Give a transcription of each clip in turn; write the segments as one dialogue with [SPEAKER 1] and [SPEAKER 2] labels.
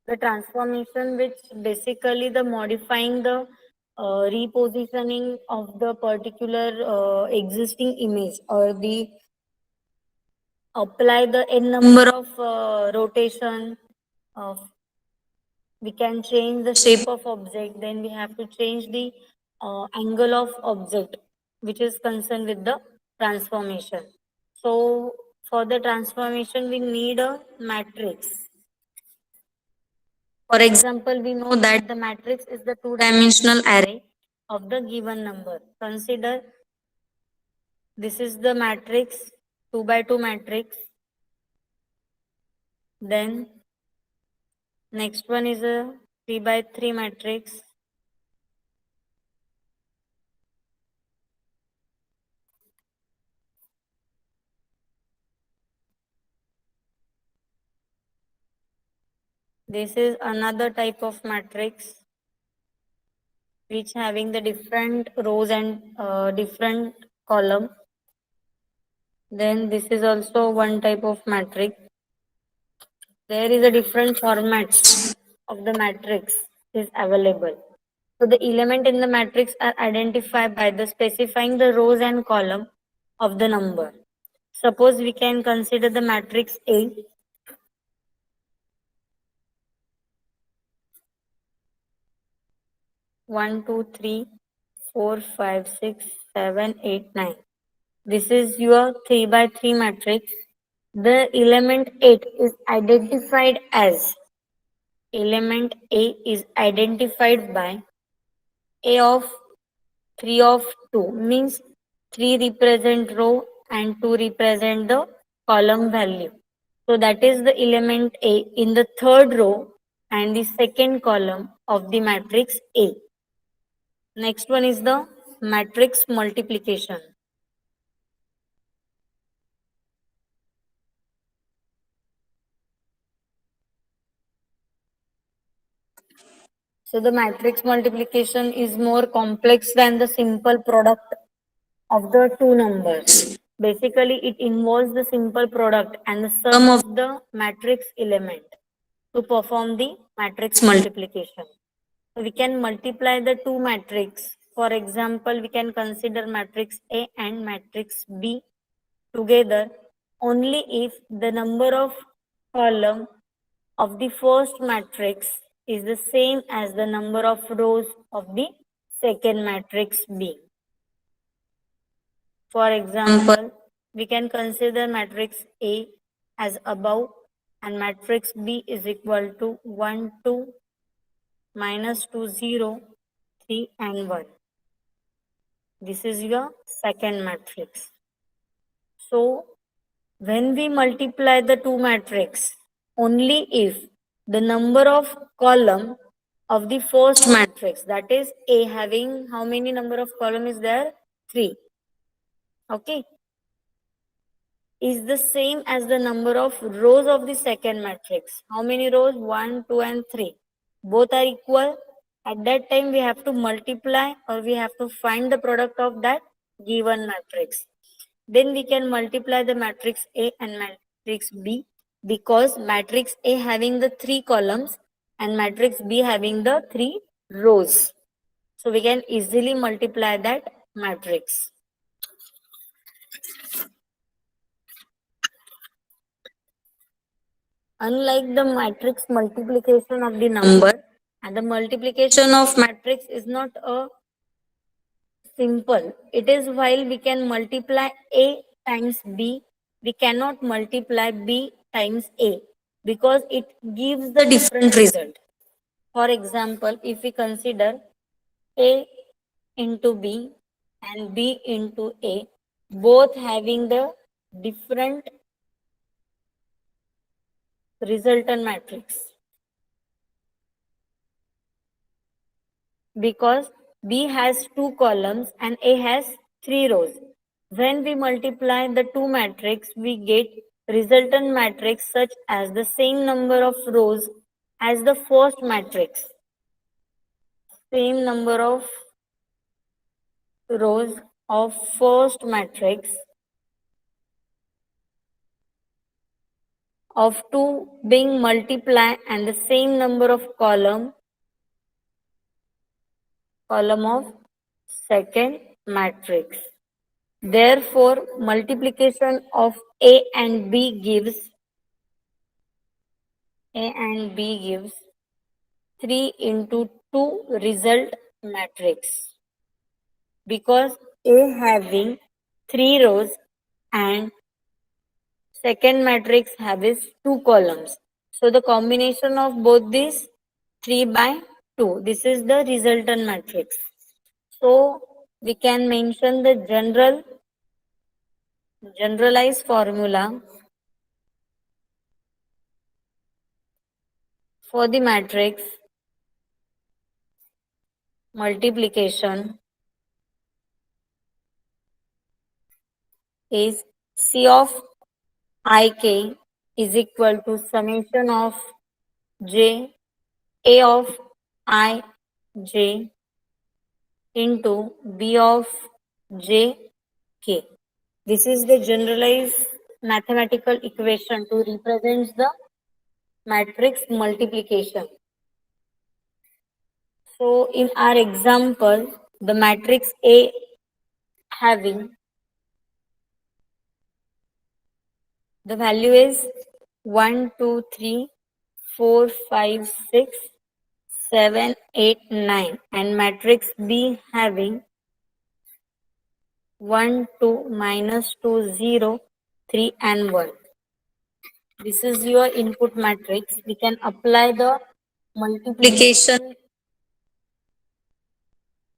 [SPEAKER 1] The transformation, which basically the modifying the repositioning of the particular existing image, or the apply the n number of rotation of, we can change the shape of object, then we have to change the angle of object, which is concerned with the transformation. So for the transformation we need a matrix. For example, we know that the matrix is the two-dimensional array of the given number. Consider this is the matrix, 2 by 2 matrix. Then next one is a 3 by 3 matrix. This is another type of matrix which having the different rows and different column. Then this is also one type of matrix. There is a different formats of the matrix is available. So the element in the matrix are identified by the specifying the rows and column of the number. Suppose we can consider the matrix A. 1, 2, 3, 4, 5, 6, 7, 8, 9. This is your 3 by 3 matrix. The element 8 is identified as, element A is identified by A of 3 of 2, means 3 represent row and 2 represent the column value. So that is the element A in the third row and the second column of the matrix A. Next one is the matrix multiplication. So the matrix multiplication is more complex than the simple product of the two numbers. Basically, it involves the simple product and the sum of the matrix element to perform the matrix multiplication. So we can multiply the two matrix. For example, we can consider matrix A and matrix B together only if the number of column of the first matrix is the same as the number of rows of the second matrix B. For example, we can consider matrix A as above and matrix B is equal to 1, 2, minus 2, 0, 3 and 1. This is your second matrix. So, when we multiply the two matrix, only if the number of column of the first matrix, that is A, having how many number of column is there? 3. Okay. Is the same as the number of rows of the second matrix. How many rows? 1, 2 and 3. Both are equal. At that time we have to multiply or we have to find the product of that given matrix. Then we can multiply the matrix A and matrix B, because matrix A having the 3 columns and matrix B having the 3 rows. So we can easily multiply that matrix. Unlike the matrix multiplication of the number, and the multiplication of matrix is not a simple. It is while we can multiply A times B, we cannot multiply B times A because it gives the different result. For example, if we consider A into B and B into A, both having the different resultant matrix, because B has 2 columns and A has 3 rows. When we multiply the two matrix, we get resultant matrix such as the same number of rows as the first matrix. Same number of rows of first matrix of 2 being multiplied and the same number of column of second matrix. Therefore, multiplication of A and B gives 3 into 2 result matrix, because A having 3 rows and second matrix has 2 columns. So the combination of both these 3 by 2. This is the resultant matrix. So we can mention the generalized formula for the matrix multiplication is C of ik is equal to summation of j A of I j into B of j k. This is the generalized mathematical equation to represent the matrix multiplication. So in our example, the matrix A having the value is 1, 2, 3, 4, 5, 6, 7, 8, 9, and matrix B having 1, 2, minus 2, 0, 3 and 1. This is your input matrix. We can apply the multiplication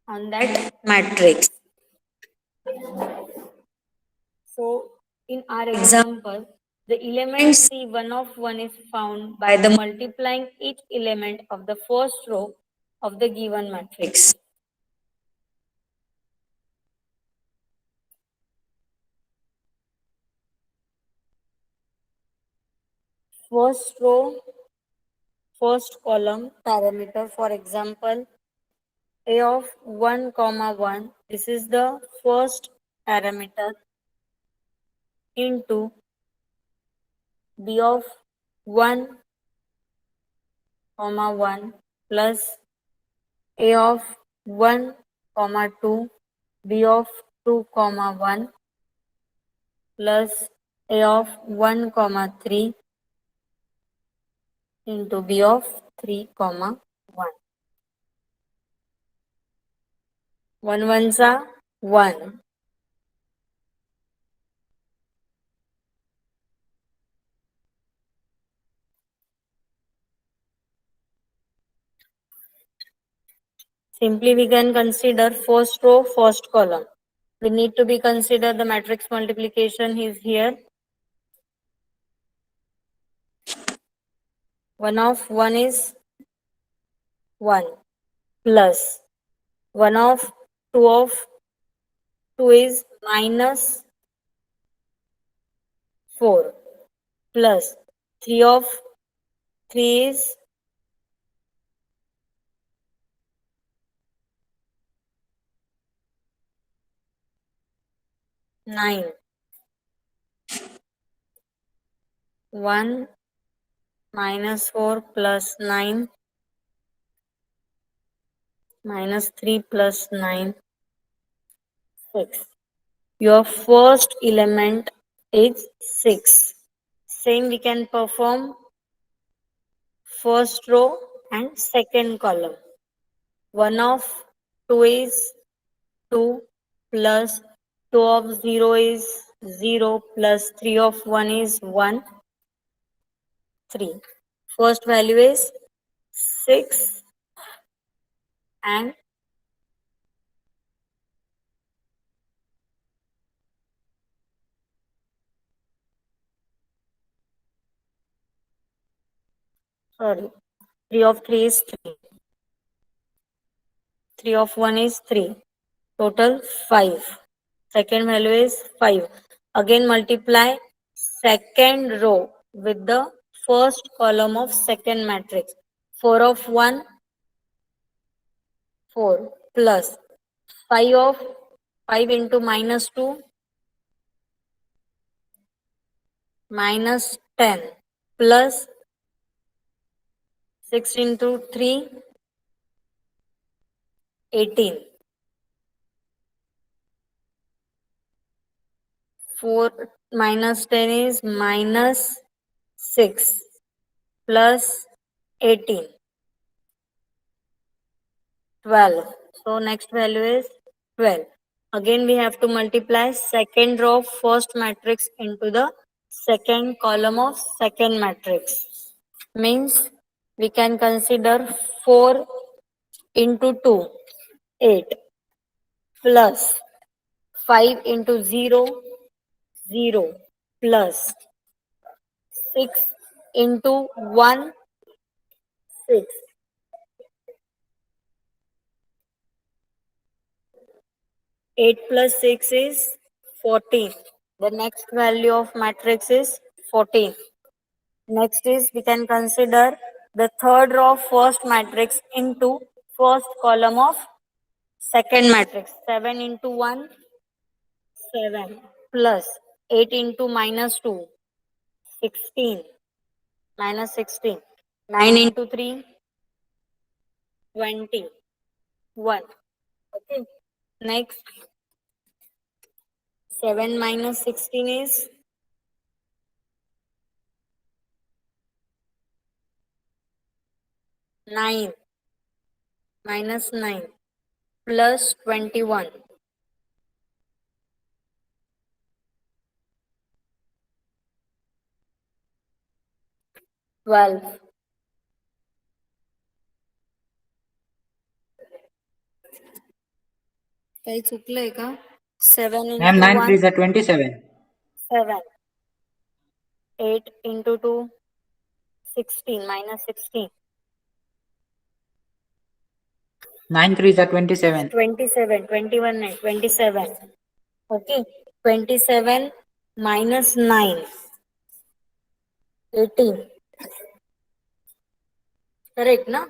[SPEAKER 1] on that matrix. So in our example, the element C1 of 1 is found by the multiplying each element of the first row of the given matrix. First row, first column parameter, for example, A of 1 comma 1, this is the first parameter, into B of 1 comma 1 plus A of 1 comma 2, B of 2 comma 1 plus A of 1 comma 3 into B of 3 comma 1. 1 ones are 1. Simply we can consider first row, first column. We need to be consider the matrix multiplication is here. 1 of 1 is 1 plus 1 of 2 is minus 4 plus 3 of 3 is 9. 1 minus 4 plus 9 minus 3 plus 9, 6. Your first element is 6. Same we can perform first row and second column. 1 of 2 is 2 plus 2 of 0 is 0 plus 3 of 1 is 1, 3. First value is 6 and sorry, 3 of 3 is 3. 3 of 1 is 3. Total 5. Second value is 5. Again multiply second row with the first column of second matrix. 4 of 1, 4 plus 5 of 5 into minus 2, minus 10 plus 6 into 3, 18. 4 minus 10 is minus 6 plus 18, 12. So next value is 12. Again we have to multiply second row of first matrix into the second column of second matrix. Means we can consider 4 into 2, 8 plus 5 into 0, 0 plus 6 into 1, 6. 8 plus 6 is 14. The next value of matrix is 14. Next is we can consider the third row of first matrix into first column of second matrix. 7 into 1, 7 plus 8 into minus 2, 16 minus 16. 9 into 3, 21. Okay. Next, 7 minus 16 is 9 minus 9 plus 21. 12. काही चुकलंय का? 7
[SPEAKER 2] Ma'am,
[SPEAKER 1] into
[SPEAKER 2] 9
[SPEAKER 1] 1,
[SPEAKER 2] threes are 27.
[SPEAKER 1] 7. 8 into 2, 16 minus 16.
[SPEAKER 2] 9 threes are 27.
[SPEAKER 1] 27, 21, 27. Okay. 27 minus 9, 18. Correct, na?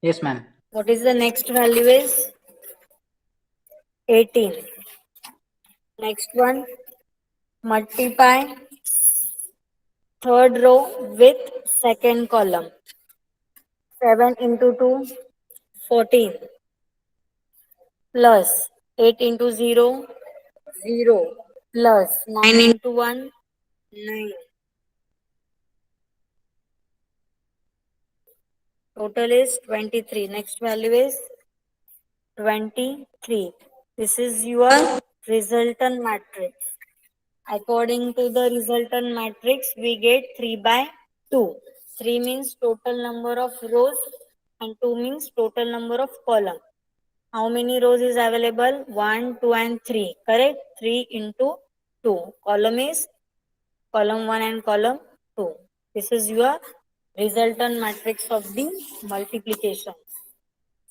[SPEAKER 2] Yes, ma'am.
[SPEAKER 1] What is the next value is 18. Next one, multiply third row with second column. 7 into 2, 14 plus 8 into 0, 0 plus 9 into 1, 9. Total is 23. Next value is 23. This is your resultant matrix. According to the resultant matrix, we get 3 by 2. 3 means total number of rows and 2 means total number of column. How many rows is available? 1, 2 and 3. Correct? 3 into 2. Column is column 1 and column 2. This is your resultant matrix of the multiplication.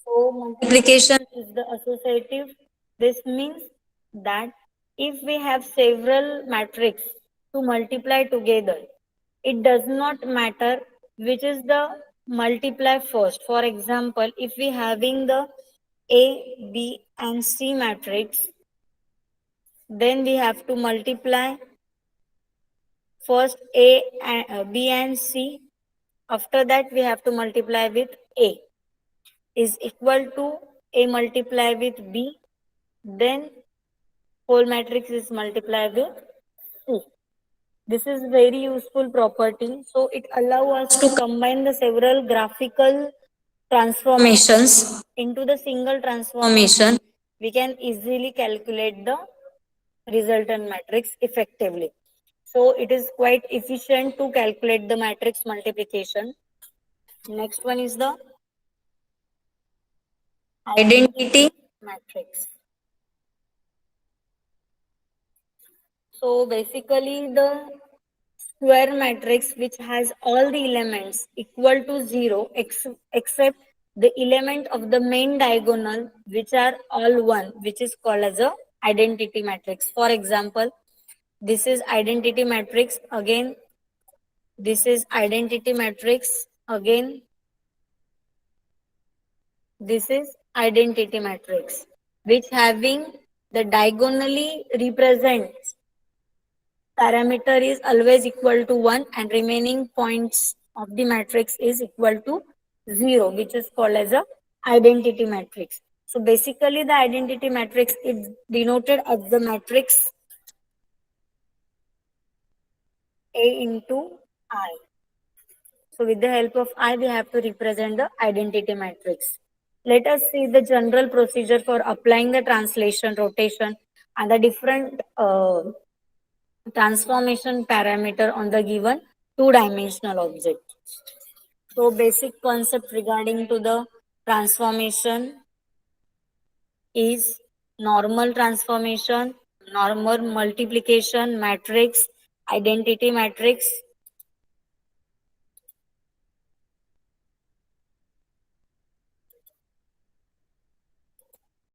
[SPEAKER 1] So multiplication is the associative. This means that if we have several matrices to multiply together, it does not matter which is the multiply first. For example, if we having the A, B and C matrix, then we have to multiply first A, and, B and C. After that, we have to multiply with A is equal to A multiply with B. Then whole matrix is multiplied with C. This is very useful property. So it allows us to combine the several graphical transformations into the single transformation. We can easily calculate the resultant matrix effectively. So it is quite efficient to calculate the matrix multiplication. Next one is the identity matrix. So basically the square matrix which has all the elements equal to 0 except the element of the main diagonal which are all 1, which is called as a identity matrix. For example, this is identity matrix again, this is identity matrix again, this is identity matrix which having the diagonally represents parameter is always equal to 1 and remaining points of the matrix is equal to 0, which is called as a identity matrix. So basically the identity matrix is denoted as the matrix A into I. So with the help of I, we have to represent the identity matrix. Let us see the general procedure for applying the translation, rotation, and the different transformation parameter on the given two-dimensional object. So basic concept regarding to the transformation is normal transformation, normal multiplication matrix, identity matrix,